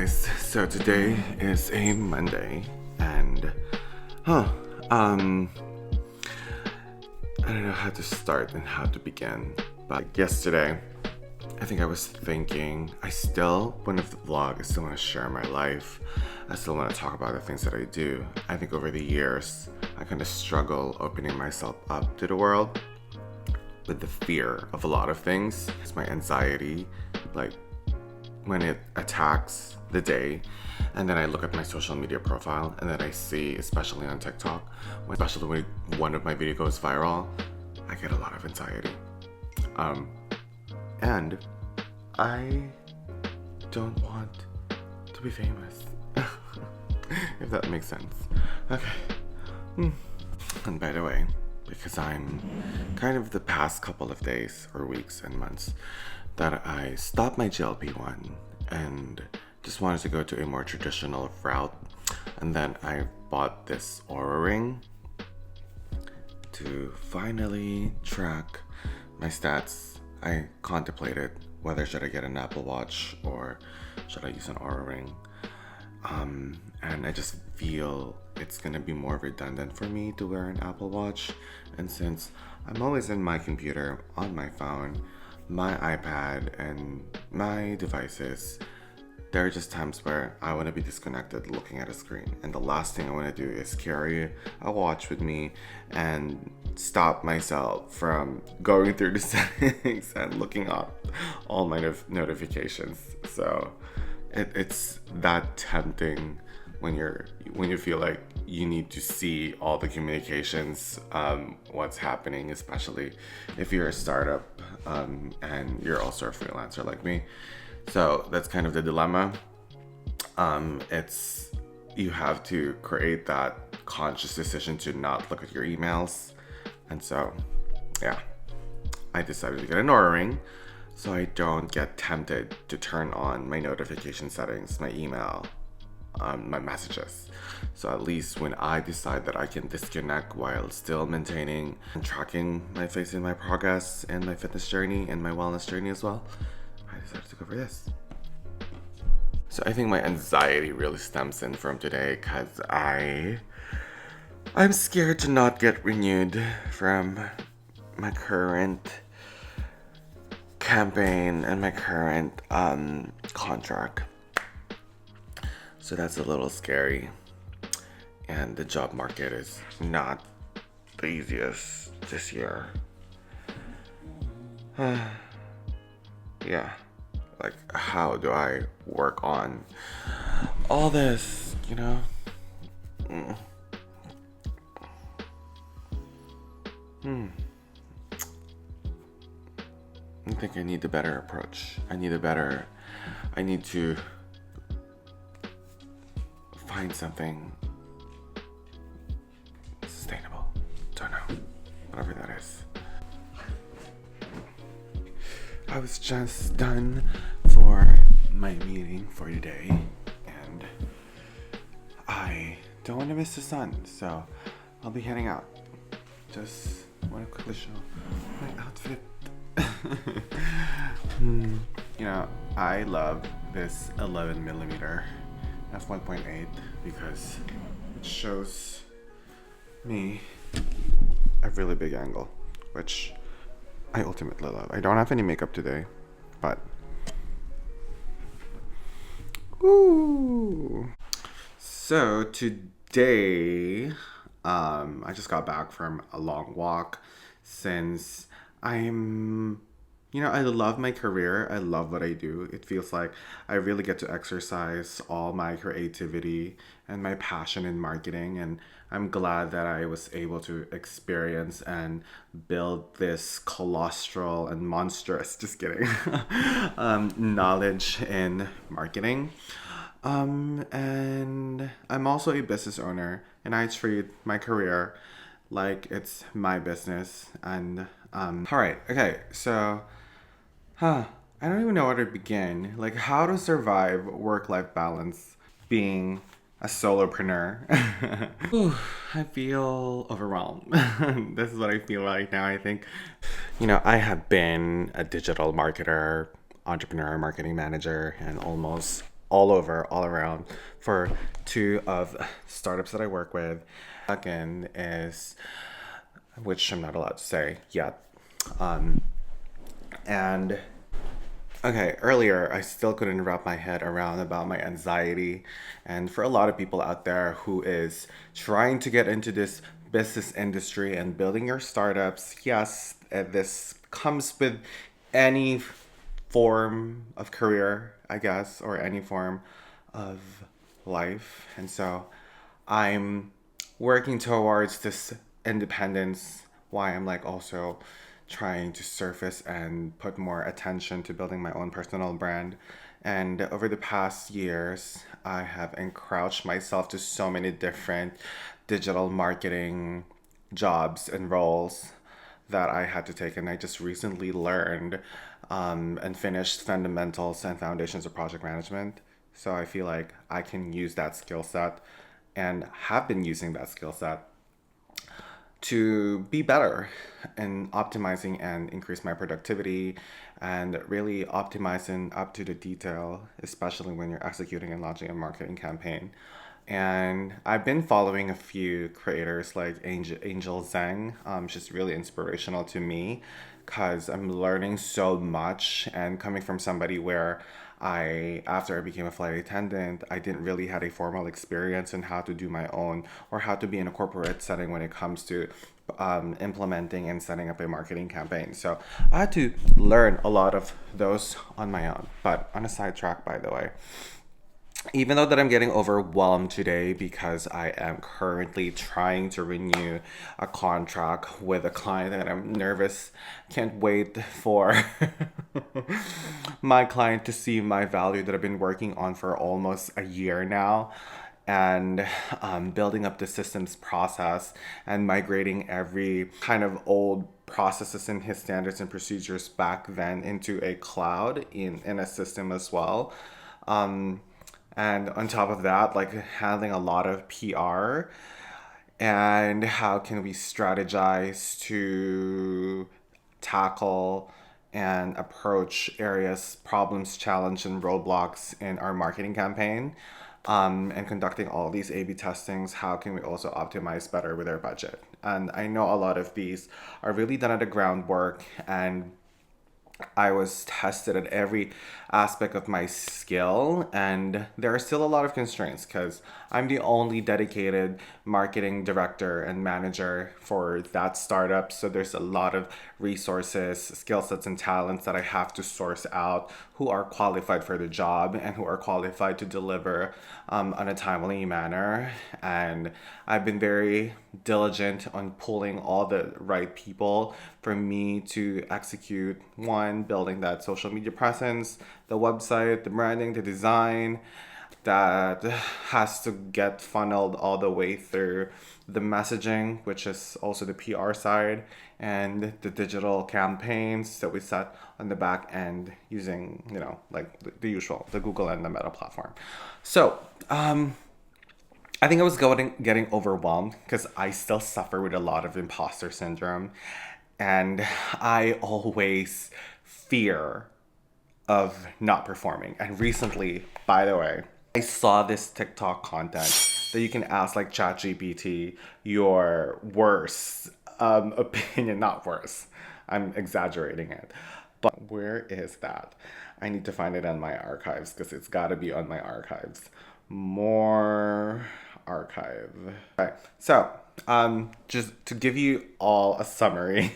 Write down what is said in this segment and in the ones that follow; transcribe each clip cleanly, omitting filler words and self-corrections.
guys, so today is a Monday and I don't know how to start and how to begin, but yesterday I think I was thinking I still want to vlog, I still want to share my life, I still want to talk about the things that I do. I think over the years I kind of struggle opening myself up to the world with the fear of a lot of things. It's my anxiety, like when it attacks the day, and then I look at my social media profile and then I see, especially on TikTok, especially when one of my videos goes viral, I get a lot of anxiety. And I don't want to be famous. If that makes sense. Okay. And by the way, because I'm kind of the past couple of days or weeks and months that I stopped my GLP-1 and just wanted to go to a more traditional route, and then I bought this Oura Ring to finally track my stats. I contemplated whether should I get an Apple Watch or should I use an Oura Ring. And I just feel it's gonna be more redundant for me to wear an Apple Watch, and since I'm always in my computer, on my phone, my iPad, and my devices, there are just times where I want to be disconnected looking at a screen, and the last thing I want to do is carry a watch with me and stop myself from going through the settings and looking up all my notifications. So it's that tempting when you feel like you need to see all the communications, what's happening, especially if you're a startup and you're also a freelancer like me. So that's kind of the dilemma. It's you have to create that conscious decision to not look at your emails, and so yeah, I decided to get an Oura Ring so I don't get tempted to turn on my notification settings, my email, my messages. So at least when I decide that I can disconnect while still maintaining and tracking my face and my progress and my fitness journey and my wellness journey as well, I decided to go for this. So I think my anxiety really stems in from today because I'm scared to not get renewed from my current campaign and my current contract. So that's a little scary, and the job market is not the easiest this year. Yeah, like how do I work on all this, you know? I think I need a better approach. I need to find something sustainable. Don't know. Whatever that is. I was just done for my meeting for today, and I don't want to miss the sun, so I'll be heading out. Just want to quickly show my outfit. You know, I love this 11mm f1.8 because it shows me a really big angle, which I ultimately love. I don't have any makeup today, but ooh. So today, I just got back from a long walk since I love my career. I love what I do. It feels like I really get to exercise all my creativity and my passion in marketing. And I'm glad that I was able to experience and build this colossal and monstrous, just kidding, knowledge in marketing. And I'm also a business owner, and I treat my career like it's my business. And all right, okay, so I don't even know where to begin. Like, how to survive work-life balance being a solopreneur. Ooh, I feel overwhelmed. This is what I feel right now, I think. I have been a digital marketer, entrepreneur, marketing manager, and almost all around for two of startups that I work with. Second is, which I'm not allowed to say yet. And okay, earlier I still couldn't wrap my head around about my anxiety. And for a lot of people out there who is trying to get into this business industry and building your startups, yes, this comes with any form of career, I guess, or any form of life. And so I'm working towards this independence, why I'm like also trying to surface and put more attention to building my own personal brand. And over the past years, I have encroached myself to so many different digital marketing jobs and roles that I had to take. And I just recently learned and finished fundamentals and foundations of project management. So I feel like I can use that skill set and have been using that skill set to be better in optimizing and increase my productivity and really optimizing up to the detail, especially when you're executing and launching a marketing campaign. And I've been following a few creators like Angel Zhang. She's really inspirational to me because I'm learning so much, and coming from somebody where after I became a flight attendant, I didn't really had a formal experience in how to do my own or how to be in a corporate setting when it comes to implementing and setting up a marketing campaign. So I had to learn a lot of those on my own. But on a sidetrack, by the way, even though that I'm getting overwhelmed today because I am currently trying to renew a contract with a client and I'm nervous, can't wait for my client to see my value that I've been working on for almost a year now, and building up the systems process and migrating every kind of old processes and his standards and procedures back then into a cloud in a system as well. And on top of that, like handling a lot of PR and how can we strategize to tackle and approach areas, problems, challenge, and roadblocks in our marketing campaign, and conducting all these A/B testings. How can we also optimize better with our budget? And I know a lot of these are really done at the groundwork, and I was tested at every aspect of my skill, and there are still a lot of constraints because I'm the only dedicated marketing director and manager for that startup. So there's a lot of resources, skill sets, and talents that I have to source out who are qualified for the job and who are qualified to deliver on a timely manner. And I've been very diligent on pulling all the right people for me to execute one, building that social media presence, the website, the branding, the design that has to get funneled all the way through the messaging, which is also the PR side, and the digital campaigns that we set on the back end using, like the usual, the Google and the Meta platform. So, I think I was getting overwhelmed because I still suffer with a lot of imposter syndrome, and I always fear of not performing. And recently, by the way, I saw this TikTok content that you can ask like Chat GPT your worst opinion, not worse. I'm exaggerating it. But where is that? I need to find it on my archives because it's got to be on my archives. More archive. Okay, so just to give you all a summary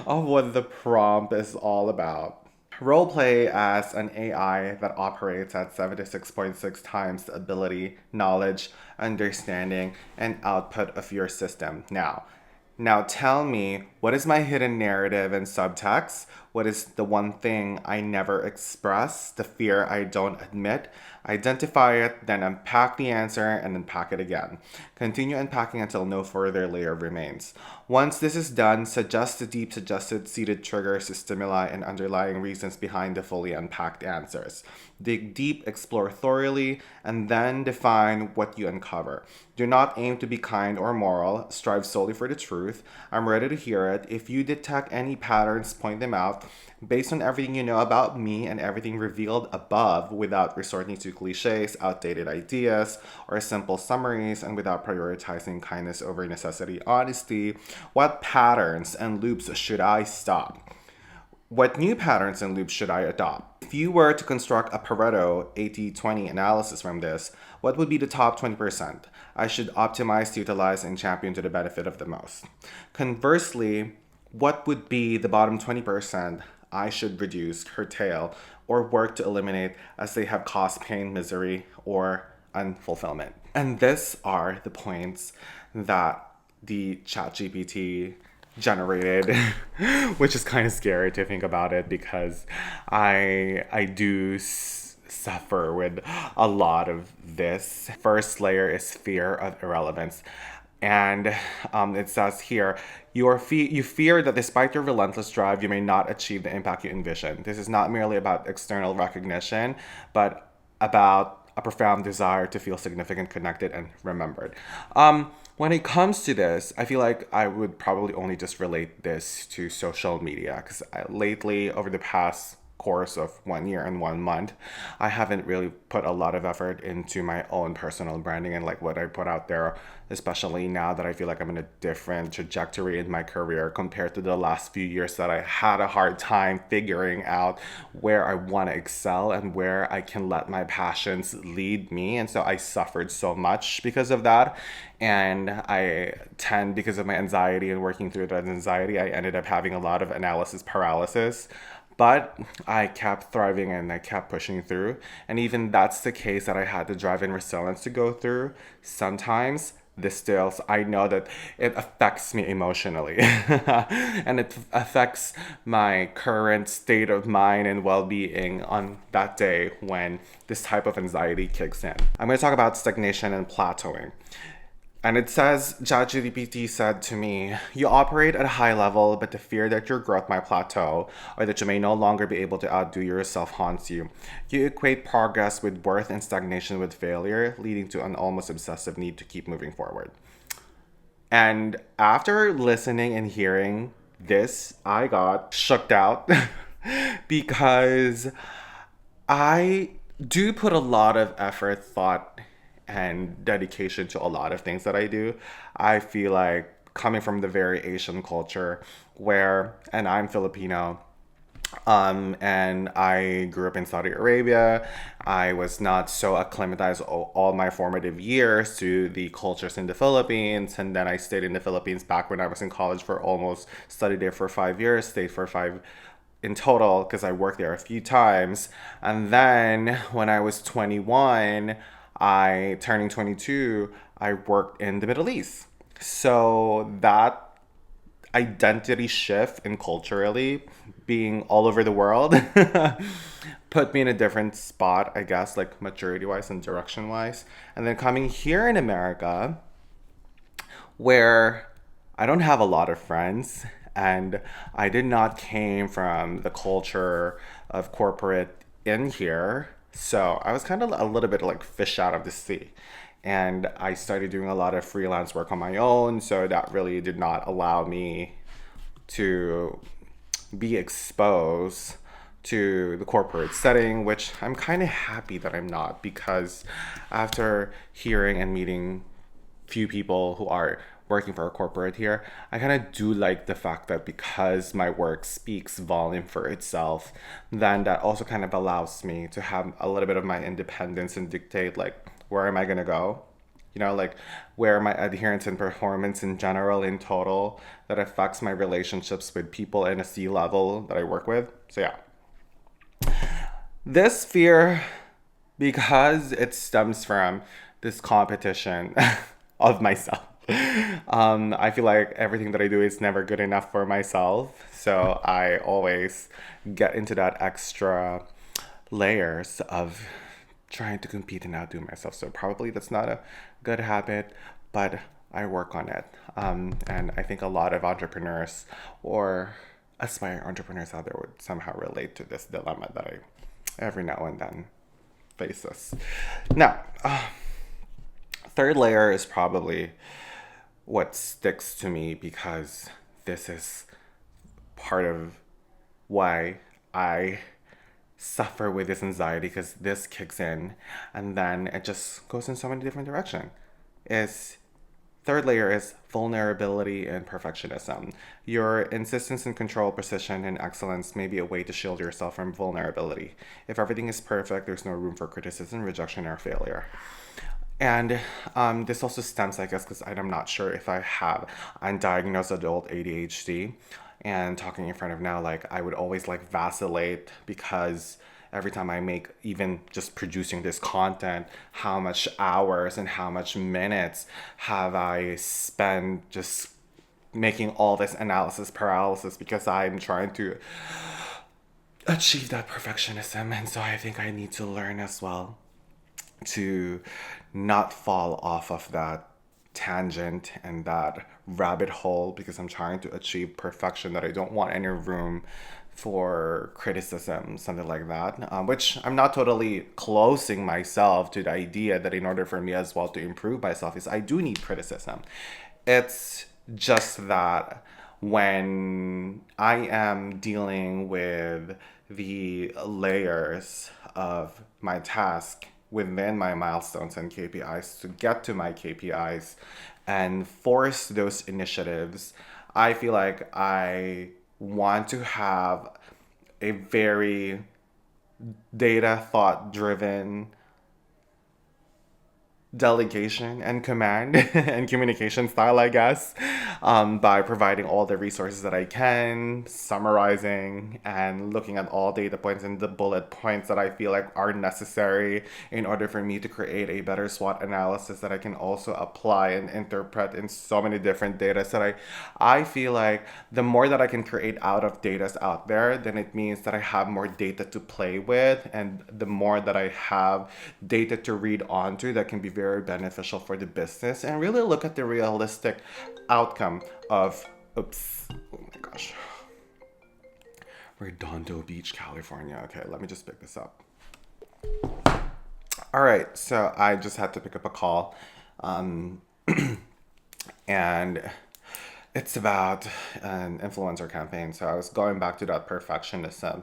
of what the prompt is all about. Roleplay as an AI that operates at 76.6 times the ability, knowledge, understanding, and output of your system. Now tell me, what is my hidden narrative and subtext? What is the one thing I never express, the fear I don't admit? Identify it, then unpack the answer and unpack it again. Continue unpacking until no further layer remains. Once this is done, suggest the deep suggested seated triggers, stimuli, and underlying reasons behind the fully unpacked answers. Dig deep, explore thoroughly, and then define what you uncover. Do not aim to be kind or moral, strive solely for the truth. I'm ready to hear it. If you detect any patterns, point them out. about. Based on everything you know about me and everything revealed above, without resorting to cliches, outdated ideas, or simple summaries, and without prioritizing kindness over necessity, honesty, what patterns and loops should I stop? What new patterns and loops should I adopt? If you were to construct a Pareto 80-20 analysis from this, what would be the top 20% I should optimize, utilize, and champion to the benefit of the most? Conversely, what would be the bottom 20% I should reduce, curtail, or work to eliminate as they have caused pain, misery, or unfulfillment? And these are the points that the Chat GPT generated, which is kind of scary to think about it, because I do suffer with a lot of this. First layer is fear of irrelevance. And it says here, you fear that despite your relentless drive, you may not achieve the impact you envision. This is not merely about external recognition, but about a profound desire to feel significant, connected, and remembered. When it comes to this, I feel like I would probably only just relate this to social media, because lately, over the past course of 1 year and 1 month, I haven't really put a lot of effort into my own personal branding and like what I put out there, especially now that I feel like I'm in a different trajectory in my career compared to the last few years that I had a hard time figuring out where I want to excel and where I can let my passions lead me. And so I suffered so much because of that. And because of my anxiety and working through that anxiety, I ended up having a lot of analysis paralysis. But I kept thriving and I kept pushing through. And even that's the case that I had the drive and resilience to go through. Sometimes I know that it affects me emotionally and it affects my current state of mind and well-being on that day when this type of anxiety kicks in. I'm going to talk about stagnation and plateauing. And it says, ChatGPT said to me, you operate at a high level, but the fear that your growth might plateau or that you may no longer be able to outdo yourself haunts you. You equate progress with worth and stagnation with failure, leading to an almost obsessive need to keep moving forward. And after listening and hearing this, I got shooked out because I do put a lot of effort, thought, and dedication to a lot of things that I do. I feel like coming from the very Asian culture and I'm Filipino, and I grew up in Saudi Arabia. I was not so acclimatized all my formative years to the cultures in the Philippines. And then I stayed in the Philippines back when I was in college studied there for 5 years, stayed for 5 in total because I worked there a few times. And then when I was 21, turning 22, I worked in the Middle East. So that identity shift and culturally being all over the world put me in a different spot, I guess, like maturity wise and direction wise. And then coming here in America, where I don't have a lot of friends and I did not came from the culture of corporate in here. So I was kind of a little bit like fish out of the sea. And I started doing a lot of freelance work on my own. So that really did not allow me to be exposed to the corporate setting, which I'm kind of happy that I'm not, because after hearing and meeting few people who are working for a corporate here, I kind of do like the fact that because my work speaks volume for itself, then that also kind of allows me to have a little bit of my independence and dictate like where am I going to go, like where my adherence and performance in general in total that affects my relationships with people in a C-level that I work with. So yeah, this fear, because it stems from this competition of myself. I feel like everything that I do is never good enough for myself. So I always get into that extra layers of trying to compete and outdo myself. So probably that's not a good habit, but I work on it. And I think a lot of entrepreneurs or aspiring entrepreneurs out there would somehow relate to this dilemma that I every now and then faces. Now, third layer is probably what sticks to me because this is part of why I suffer with this anxiety, because this kicks in and then it just goes in so many different directions. Is Third layer is vulnerability and perfectionism. Your insistence in control, precision, and excellence may be a way to shield yourself from vulnerability. If everything is perfect, there's no room for criticism, rejection, or failure. And this also stems, I guess, because I'm not sure if I have undiagnosed adult ADHD. And talking in front of now, like I would always like vacillate because every time I make, even just producing this content, how much hours and how much minutes have I spent just making all this analysis paralysis because I'm trying to achieve that perfectionism. And so I think I need to learn as well to not fall off of that tangent and that rabbit hole, because I'm trying to achieve perfection, that I don't want any room for criticism, something like that. Which I'm not totally closing myself to the idea that in order for me as well to improve myself, is I do need criticism. It's just that when I am dealing with the layers of my task within my milestones and KPIs to get to my KPIs and force those initiatives, I feel like I want to have a very data thought driven delegation and command and communication style, I guess, by providing all the resources that I can, summarizing and looking at all data points and the bullet points that I feel like are necessary in order for me to create a better SWOT analysis that I can also apply and interpret in so many different data. So I feel like the more that I can create out of data out there, then it means that I have more data to play with, and the more that I have data to read onto, that can be very beneficial for the business and really look at the realistic outcome of, oops, oh my gosh, Redondo Beach, California. Okay, let me just pick this up. All right, so I just had to pick up a call, and it's about an influencer campaign. So I was going back to that perfectionism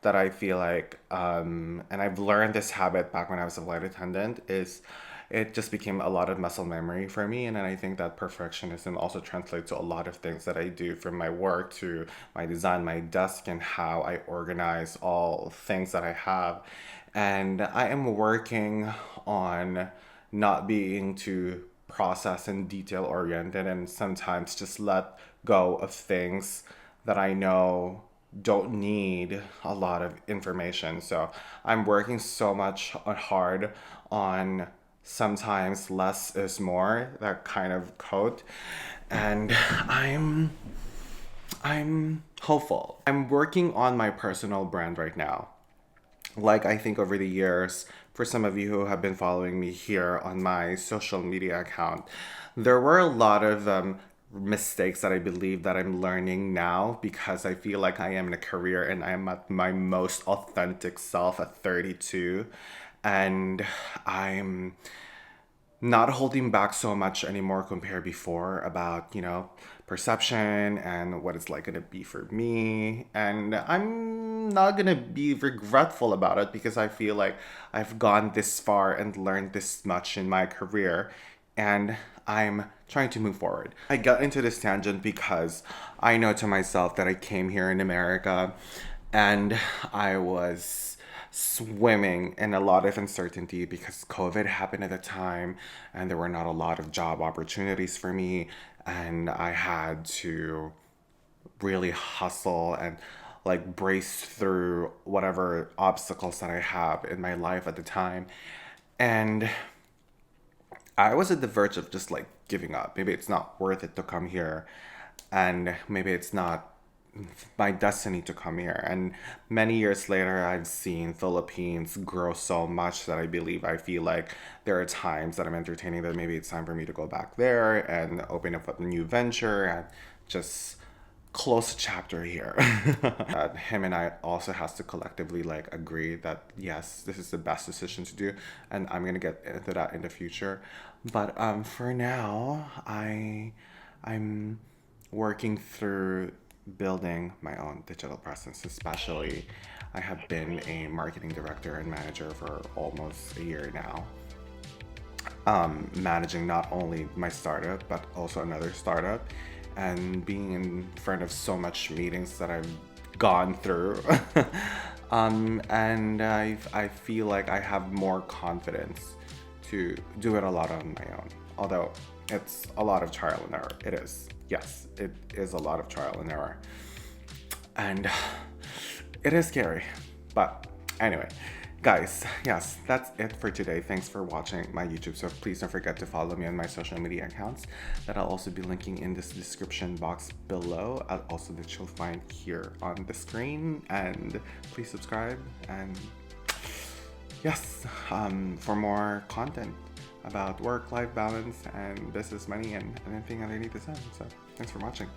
that I feel like, and I've learned this habit back when I was a flight attendant, is it just became a lot of muscle memory for me. And then I think that perfectionism also translates to a lot of things that I do, from my work to my design, my desk, and how I organize all things that I have. And I am working on not being too process and detail oriented, and sometimes just let go of things that I know don't need a lot of information. So I'm working so much hard on sometimes less is more, that kind of quote. And I'm hopeful. I'm working on my personal brand right now. Like, I think over the years, for some of you who have been following me here on my social media account, there were a lot of mistakes that I believe that I'm learning now, because I feel like I am in a career and I'm at my most authentic self at 32. And I'm not holding back so much anymore compared before about, perception and what it's like going to be for me. And I'm not going to be regretful about it, because I feel like I've gone this far and learned this much in my career, and I'm trying to move forward. I got into this tangent because I know to myself that I came here in America and I was swimming in a lot of uncertainty because COVID happened at the time and there were not a lot of job opportunities for me. And I had to really hustle and like brace through whatever obstacles that I have in my life at the time. And I was at the verge of just like giving up. Maybe it's not worth it to come here, and maybe it's not my destiny to come here. And many years later, I've seen Philippines grow so much that I feel like there are times that I'm entertaining that maybe it's time for me to go back there and open up a new venture and just close chapter here. Him and I also has to collectively like agree that yes, this is the best decision to do, and I'm gonna get into that in the future. But for now, I'm working through building my own digital presence. Especially, I have been a marketing director and manager for almost a year now, managing not only my startup but also another startup, and being in front of so much meetings that I've gone through. And I feel like I have more confidence to do it a lot on my own. Although it's a lot of trial and error. It is. Yes, it is a lot of trial and error. And it is scary. But anyway, guys, yes, that's it for today. Thanks for watching my YouTube. So please don't forget to follow me on my social media accounts that I'll also be linking in this description box below. Also that you'll find here on the screen. And please subscribe. And yes, for more content about work-life balance and business, money, and anything underneath the sun. So thanks for watching.